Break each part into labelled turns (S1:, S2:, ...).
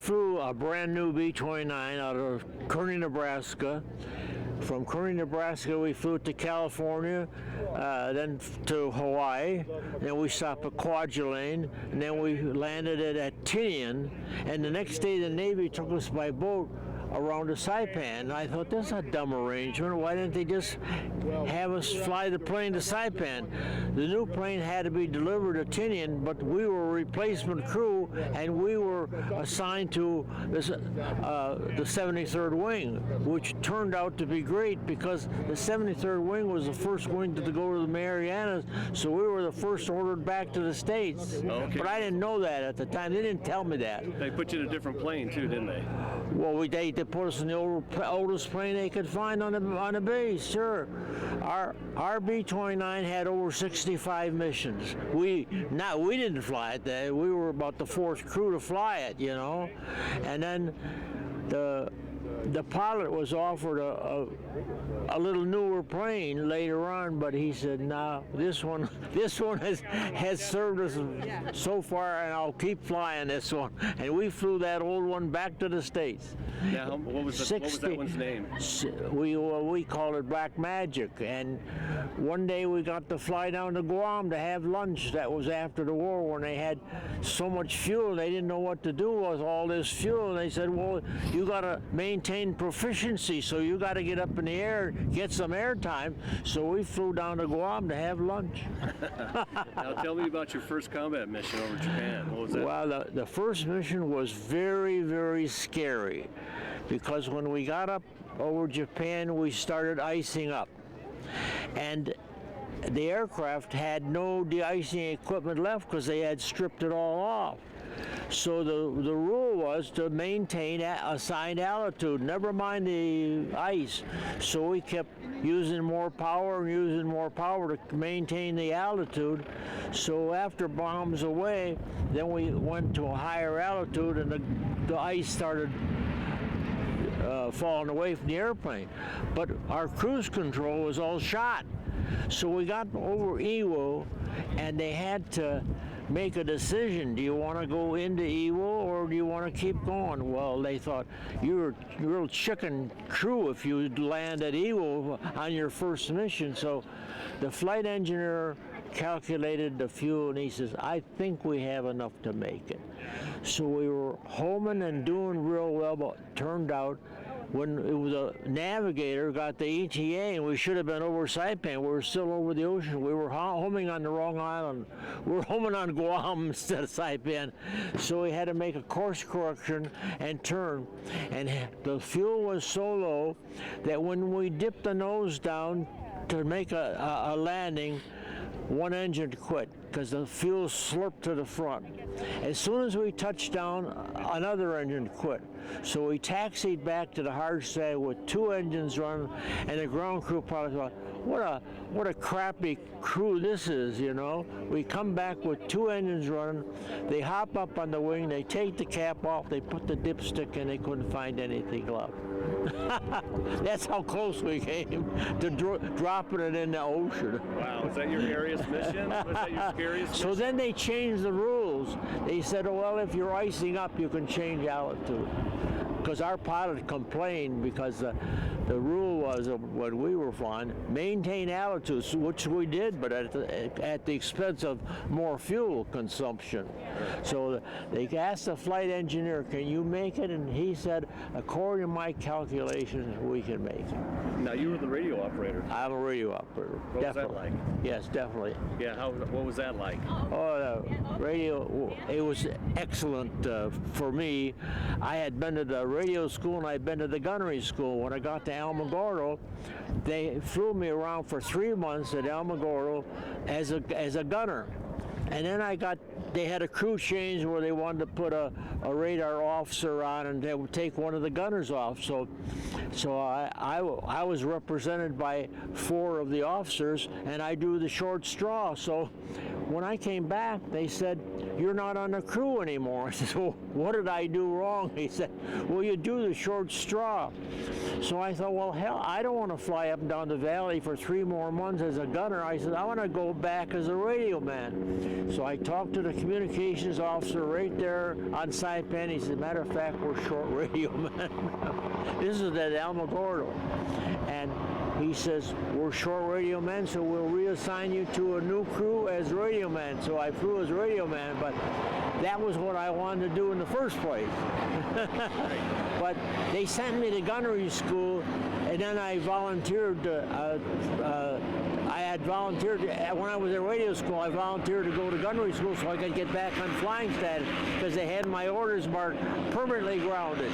S1: flew a brand new B-29 out of Kearney, Nebraska. From Kearney, Nebraska, we flew to California, then to Hawaii, then we stopped at Kwajalein, and then we landed at Tinian, and the next day the Navy took us by boat around to Saipan. And I thought, that's a dumb arrangement. Why didn't they just have us fly the plane to Saipan? The new plane had to be delivered to Tinian, but we were a replacement crew, and we were assigned to this, the 73rd Wing, which turned out to be great because the 73rd Wing was the first wing to go to the Marianas, so we were the first ordered back to the States.
S2: Okay.
S1: But I didn't know that at the time. They didn't tell me that.
S2: They put you in a different plane too, didn't they?
S1: Well, they put us in the oldest plane they could find on the base. Sure, our B-29 had over 65 missions. We didn't fly it. We were about the fourth crew to fly it, you know. And then the pilot was offered a little newer plane later on, but he said, "No, this one has served us so far, and I'll keep flying this one." And we flew that old one back to the States.
S2: Yeah, what was that one's name?
S1: We called it Black Magic, and one day we got to fly down to Guam to have lunch. That was after the war when they had so much fuel, they didn't know what to do with all this fuel, and they said, "Well, you got to maintain proficiency, so you got to get up in the air, get some air time." So we flew down to Guam to have lunch.
S2: Now tell me about your first combat mission over Japan. What was that?
S1: Well, the first mission was very, very scary because when we got up over Japan, we started icing up. And the aircraft had no de-icing equipment left because they had stripped it all off. So the rule was to maintain assigned altitude, never mind the ice. So we kept using more power to maintain the altitude. So after bombs away, then we went to a higher altitude, and the ice started falling away from the airplane. But our cruise control was all shot. So we got over Iwo, and they had to make a decision. Do you want to go into Iwo or do you want to keep going? Well, they thought, you're a real chicken crew if you land at Iwo on your first mission. So the flight engineer calculated the fuel, and he says, "I think we have enough to make it." So we were homing and doing real well, but turned out when it was a navigator got the ETA, and we should have been over Saipan. We were still over the ocean. We were homing on the wrong island. We were homing on Guam instead of Saipan. So we had to make a course correction and turn. And the fuel was so low that when we dipped the nose down to make a landing, one engine quit because the fuel slurped to the front. As soon as we touched down, another engine quit. So we taxied back to the hard side with two engines running, and the ground crew probably thought, what a crappy crew this is, you know. We come back with two engines running, they hop up on the wing, they take the cap off, they put the dipstick in, they couldn't find anything left. That's how close we came to dropping it in the ocean.
S2: Wow, was that your scariest mission? Was that your scariest mission?
S1: So then they changed the rules. They said, "Oh, well, if you're icing up, you can change altitude." Because our pilot complained because the rule was when we were flying, maintain altitude, which we did, but at the expense of more fuel consumption. So they asked the flight engineer, "Can you make it?" And he said, "According to my calculations, we can make it."
S2: Now you were the radio operator.
S1: I'm a radio operator.
S2: What
S1: definitely.
S2: was that like?
S1: Yes, definitely.
S2: Yeah, what was that like?
S1: Oh, the radio, it was excellent for me. I had been to the radio school and I'd been to the gunnery school. When I got to Alamogordo, they flew me around for 3 months at Alamogordo as a gunner. And then they had a crew change where they wanted to put a radar officer on, and they would take one of the gunners off. So I was represented by 4 of the officers, and I drew the short straw. So when I came back, they said, "You're not on the crew anymore." I said, "Well, what did I do wrong?" He said, "Well, you drew the short straw." So I thought, well, hell, I don't want to fly up and down the valley for 3 more months as a gunner. I said, I want to go back as a radio man. So I talked to the communications officer right there on Saipan. He said, matter of fact, we're short radio men. This is at Alamogordo. And he says, we're short radio men, so we'll reassign you to a new crew as radio man. So I flew as radio man, but that was what I wanted to do in the first place. But they sent me to gunnery school, and then I volunteered. I had volunteered when I was at radio school. I volunteered to go to gunnery school so I could get back on flying status because they had my orders marked permanently grounded.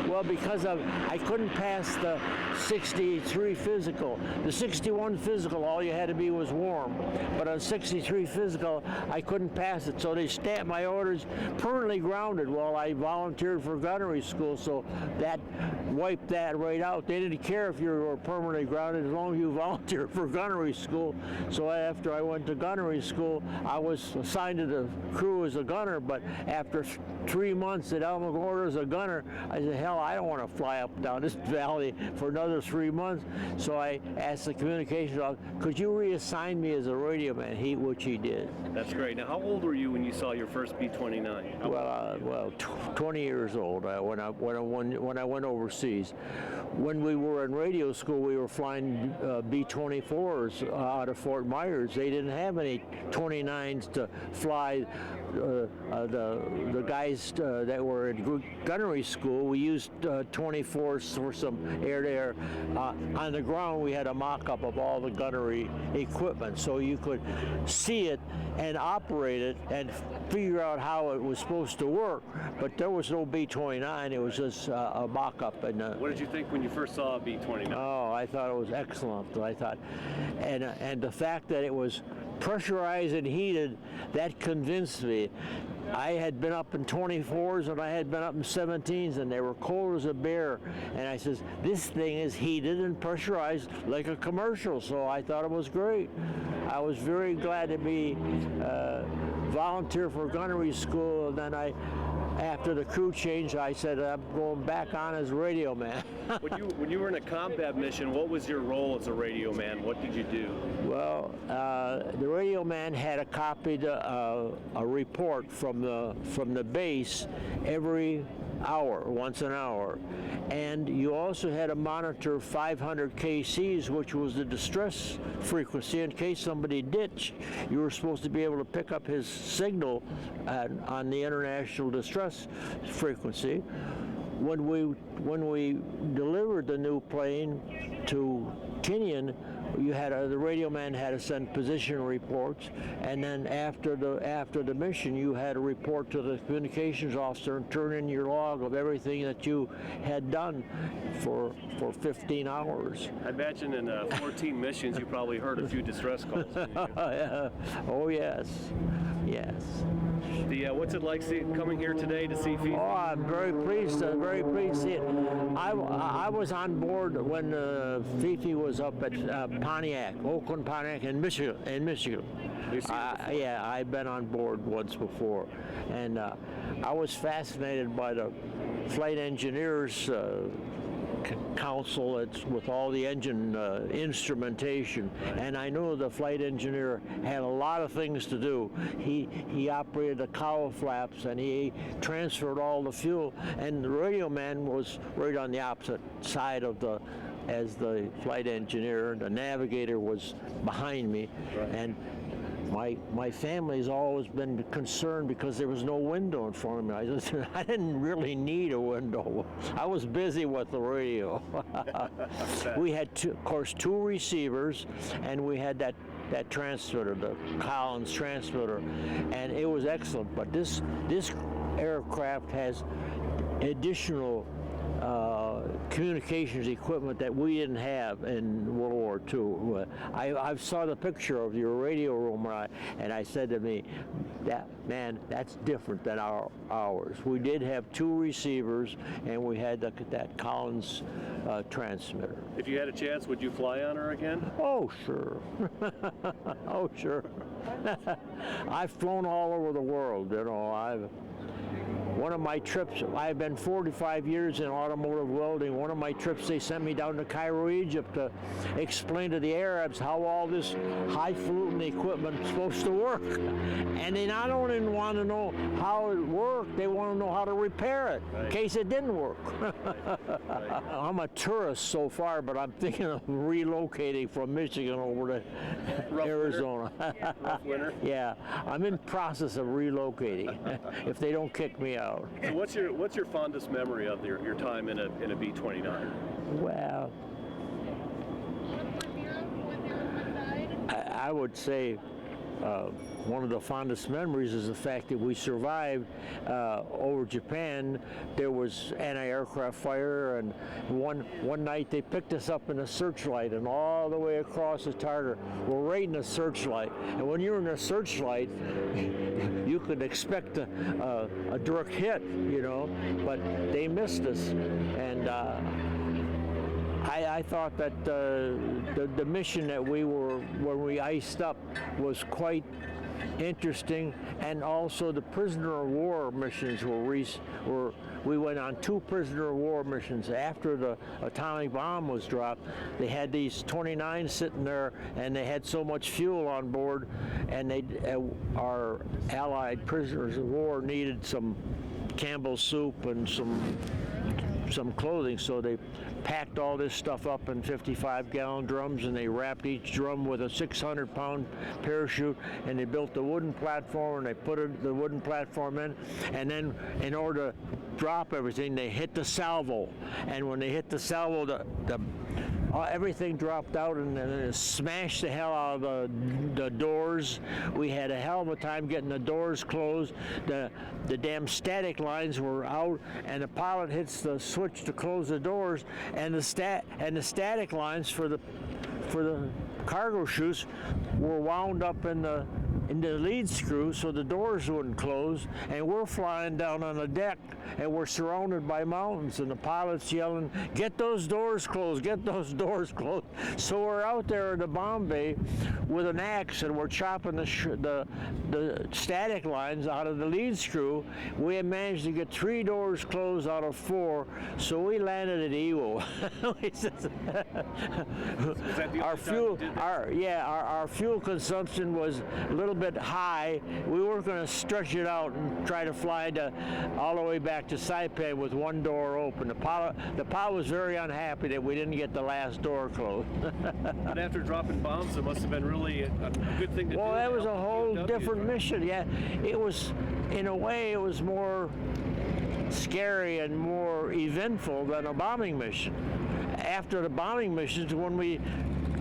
S1: Well, because I couldn't pass the 63 physical. The 61 physical, all you had to be was warm. But on 63 physical, I couldn't pass it. So they stamped my orders permanently grounded. Well, I volunteered for gunnery school, so that wiped that right out. They didn't care if you were permanently grounded as long as you volunteered for gunnery school. So after I went to gunnery school, I was assigned to the crew as a gunner. But after 3 months at Alamogordo as a gunner, I said, hell, I don't want to fly up and down this valley for another 3 months. So I asked the communications officer, could you reassign me as a radio man? Which he did.
S2: That's great. Now, how old were you when you saw your first B-29?
S1: Well, 20 years old when I went overseas. When we were in radio school, we were flying B-24s out of Fort Myers. They didn't have any 29s to fly. The guys that were in gunnery school, we used 24s for some air-to-air. On the ground, we had a mock-up of all the gunnery equipment, so you could see it and operate it and figure out how it was supposed to work. But there was no B-29; it was just a mock-up. And
S2: what did you think when you first saw a B-29?
S1: Oh, I thought it was excellent. I thought, and the fact that it was pressurized and heated, that convinced me. I had been up in 24s and I had been up in 17s, and they were cold as a bear. And I says, this thing is heated and pressurized like a commercial. So I thought it was great. I was very glad to be volunteer for gunnery school. And then after the crew change, I said, I'm going back on as radio man.
S2: When you were in a combat mission, what was your role as a radio man? What did you do?
S1: Well, the radio man had a copy, a report from the base every hour, once an hour. And you also had to monitor 500 KCs, which was the distress frequency. In case somebody ditched, you were supposed to be able to pick up his signal on the international distress frequency. When we delivered the new plane to Tinian, the radio man had to send position reports, and then after the mission, you had to report to the communications officer and turn in your log of everything that you had done for 15 hours.
S2: I imagine in 14 missions, you probably heard a few distress calls.
S1: Oh yes, yes.
S2: What's it like coming here today to see Fifi?
S1: Oh, I'm very pleased to see it. I was on board when Fifi was up at Oakland, Pontiac, in Michigan. Yeah, I've been on board once before, and I was fascinated by the flight engineers council with all the engine instrumentation, and I knew the flight engineer had a lot of things to do. He operated the cowl flaps, and he transferred all the fuel, and the radio man was right on the opposite side as the flight engineer. The navigator was behind me, right. And my family's always been concerned because there was no window in front of me. I didn't really need a window. I was busy with the radio. We had, of course, 2 receivers, and we had that transmitter, the Collins transmitter, and it was excellent. But this aircraft has additional communications equipment that we didn't have in World War II. I saw the picture of your radio room, and I said to me, that's different than ours. We did have 2 receivers, and we had that Collins transmitter.
S2: If you had a chance, would you fly on her again?
S1: Oh, sure. Oh, sure. I've flown all over the world, one of my trips, I've been 45 years in automotive welding. One of my trips, they sent me down to Cairo, Egypt to explain to the Arabs how all this highfalutin equipment is supposed to work. And they not only want to know how it worked, they want to know how to repair it in case it didn't work. I'm a tourist so far, but I'm thinking of relocating from Michigan over to Arizona.
S2: Rough winter.
S1: Yeah, I'm in process of relocating if they don't kick me out.
S2: So what's your fondest memory of your time in a B-29?
S1: Well, I would say one of the fondest memories is the fact that we survived over Japan. There was anti-aircraft fire, and one night they picked us up in a searchlight, and all the way across the Tartar, we're right in a searchlight. And when you're in a searchlight, you could expect a direct hit, you know, but they missed us, and I thought that the mission that when we iced up was quite interesting, and also the prisoner of war missions we went on 2 prisoner of war missions. After the atomic bomb was dropped, they had these 29 sitting there, and they had so much fuel on board, and our Allied prisoners of war needed some Campbell's soup and some clothing, so they packed all this stuff up in 55-gallon drums, and they wrapped each drum with a 600-pound parachute, and they built the wooden platform, and they put the wooden platform in, and then in order to drop everything, they hit the salvo, and when they hit the salvo, everything dropped out, and then it smashed the hell out of the doors. We had a hell of a time getting the doors closed. The damn static lines were out, and the pilot hits the switch to close the doors, and the static lines for the cargo chutes were wound up in the lead screw, so the doors wouldn't close, and we're flying down on the deck, and we're surrounded by mountains, and the pilot's yelling, "Get those doors closed, get those doors closed." So we're out there in the bomb bay with an axe, and we're chopping the static lines out of the lead screw. We had managed to get 3 doors closed out of 4, so we landed at Iwo. Our fuel consumption was a little bit high. We weren't going to stretch it out and try to fly all the way back to Saipan with 1 door open. The pilot was very unhappy that we didn't get the last door closed.
S2: But after dropping bombs, it must have been really a good thing to do.
S1: Well, that was a whole different mission. Yeah, it was, in a way, it was more scary and more eventful than a bombing mission. After the bombing missions, when we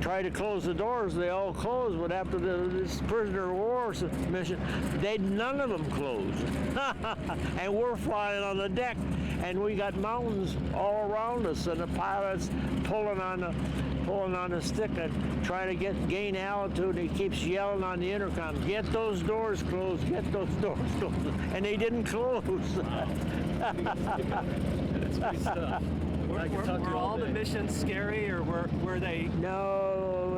S1: tried to close the doors, they all closed, but after this prisoner of war mission, none of them closed. And we're flying on the deck, and we got mountains all around us, and the pilot's pulling on the stick and trying to gain altitude, and he keeps yelling on the intercom, "Get those doors closed, get those doors closed," and they didn't close.
S2: That's good stuff.
S3: Were all the missions scary, or were they?
S1: No,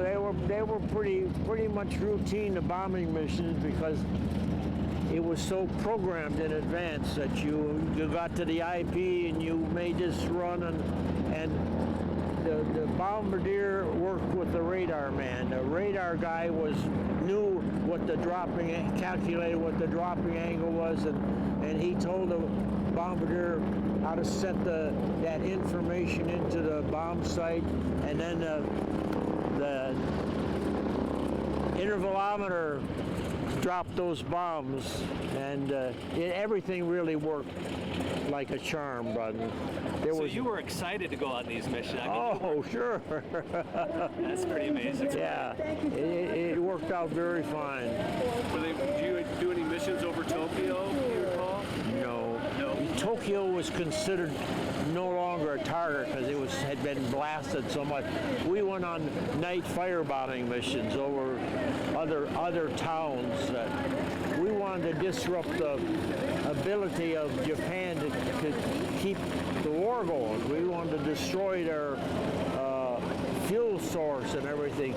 S1: they were pretty much routine, the bombing missions, because it was so programmed in advance that you got to the IP and you made this run, and the bombardier worked with the radar man. The radar guy knew what calculated what the dropping angle was, and he told the bombardier how to set that information into the bomb sight, and then the intervalometer dropped those bombs, and everything really worked like a charm, brother.
S3: So you were excited to go on these missions?
S1: Sure.
S3: That's pretty amazing.
S1: Yeah, it worked out very fine.
S2: Did you do any missions over Tokyo, do you recall?
S1: No. Tokyo was considered no longer a target because it had been blasted so much. We went on night firebombing missions over other towns. We wanted to disrupt the ability of Japan to keep the war going. We wanted to destroy their fuel source and everything.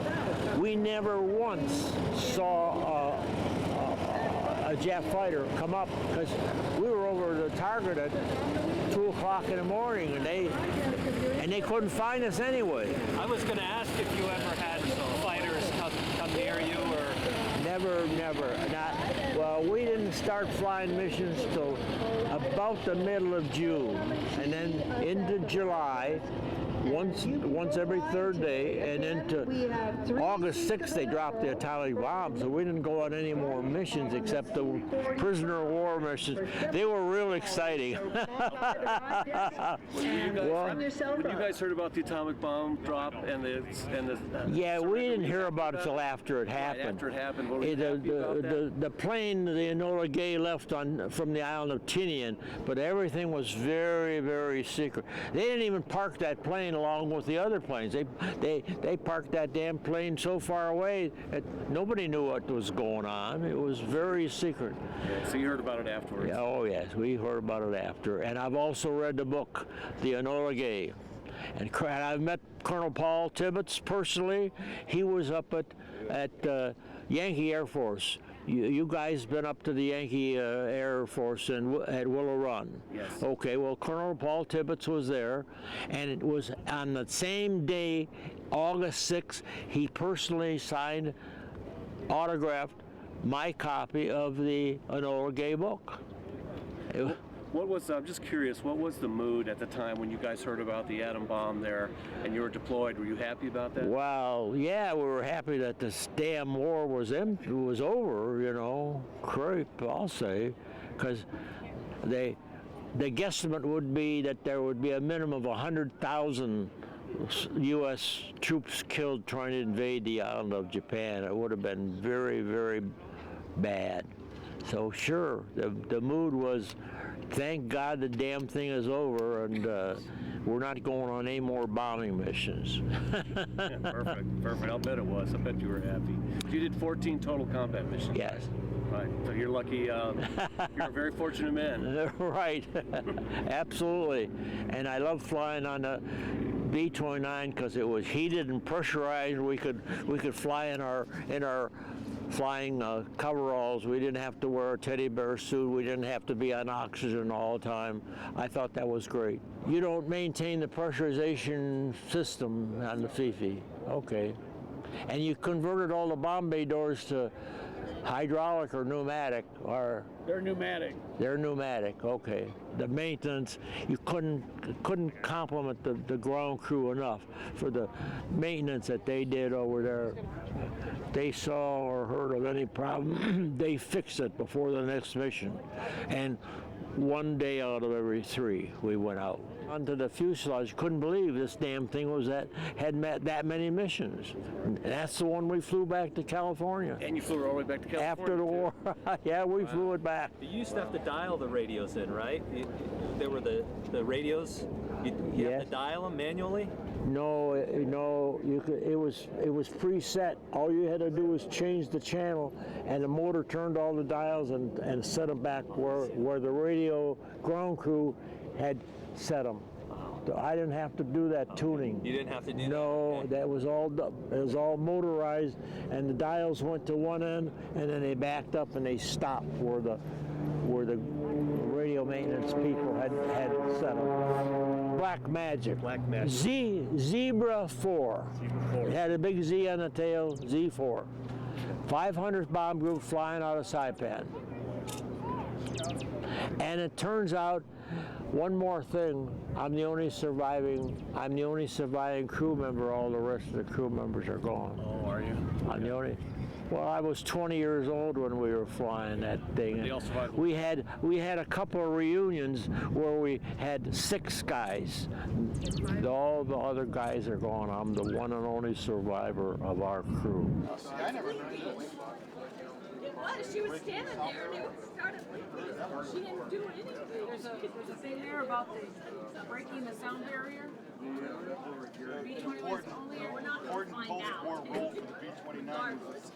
S1: We never once saw a jet fighter come up, because we were over the target at 2 o'clock in the morning, and they couldn't find us anyway.
S3: I was going to ask if you ever had fighters come near you, or
S1: Never. Well, we didn't start flying missions till about the middle of June, and then into July, once every third day, and into August 6th they dropped the atomic bomb, so we didn't go on any more missions except the prisoner of war missions. They were real exciting.
S2: When you guys heard about the atomic bomb drop and the
S1: Yeah, we didn't hear about it till after it
S2: Right,
S1: happened.
S2: after it happened, what were you happy about that?
S1: The plane, the Enola Gay left from the island of Tinian, but everything was very, very secret. They didn't even park that plane along with the other planes. They parked that damn plane so far away that nobody knew what was going on. It was very secret.
S2: So you heard about it afterwards.
S1: Yeah, oh yes, we heard about it after. And I've also read the book, The Enola Gay. And I've met Colonel Paul Tibbets personally. He was up at Yankee Air Force. You guys been up to the Yankee Air Force at Willow Run?
S2: Yes.
S1: Okay, well, Colonel Paul Tibbets was there, and it was on the same day, August 6th, he personally signed, autographed my copy of the Enola Gay book.
S2: What was, I'm just curious, what was the mood at the time when you guys heard about the atom bomb there and you were deployed? Were you happy about that?
S1: Well, yeah, we were happy that this damn war was over, you know. Creep, I'll say, because the guesstimate would be that there would be a minimum of 100,000 U.S. troops killed trying to invade the island of Japan. It would have been very, very bad. So sure, the mood was, thank God the damn thing is over, and we're not going on any more bombing missions.
S2: Perfect. I'll bet it was. I bet you were happy. You did 14 total combat missions.
S1: Yes.
S2: Right. So you're lucky. You're a very fortunate man.
S1: Right. Absolutely. And I love flying on the B-29 because it was heated and pressurized. We could fly in our flying coveralls. We didn't have to wear a teddy bear suit. We didn't have to be on oxygen all the time. I thought that was great. You don't maintain the pressurization system on the Fifi. Okay. And you converted all the bomb bay doors to hydraulic or pneumatic, or
S4: They're pneumatic.
S1: they're pneumatic. Okay. The maintenance, you couldn't compliment the ground crew enough for the maintenance that they did over there. They saw or heard of any problem, they fixed it before the next mission. And one day out of every 3 we went out onto the fuselage. Couldn't believe this damn thing had met that many missions. And that's the one we flew back to California.
S2: And you flew all the way back to California.
S1: After the war. Yeah, we flew it back.
S3: you used to have to dial the radios in, right? There were the radios. You
S1: Yes.
S3: have to dial them manually.
S1: No, you could. It was preset. All you had to do was change the channel, and the motor turned all the dials and set them back where the radio ground crew had set them. So I didn't have to do that tuning.
S3: You didn't have to do that?
S1: No,
S3: Okay.
S1: that was all done. It was all motorized, and the dials went to one end, and then they backed up and they stopped where the radio maintenance people had set them. Black Magic.
S3: Black Magic.
S1: Zebra 4. It had a big Z on the tail, Z4. 500th Bomb Group flying out of Saipan. And it turns out, one more thing, I'm the only surviving crew member. All the rest of the crew members are gone.
S2: Oh, are you?
S1: I'm the only. Well, I was 20 years old when we were flying that thing.
S2: They all survived.
S1: We had a couple of reunions where we had 6 guys. All the other guys are gone. I'm the one and only survivor of our crew.
S5: It was. She was standing there and it started leaking. She didn't do anything.
S6: There's a thing there about the breaking the sound barrier. B-29 only.
S5: We're not going to find out.
S6: Regardless.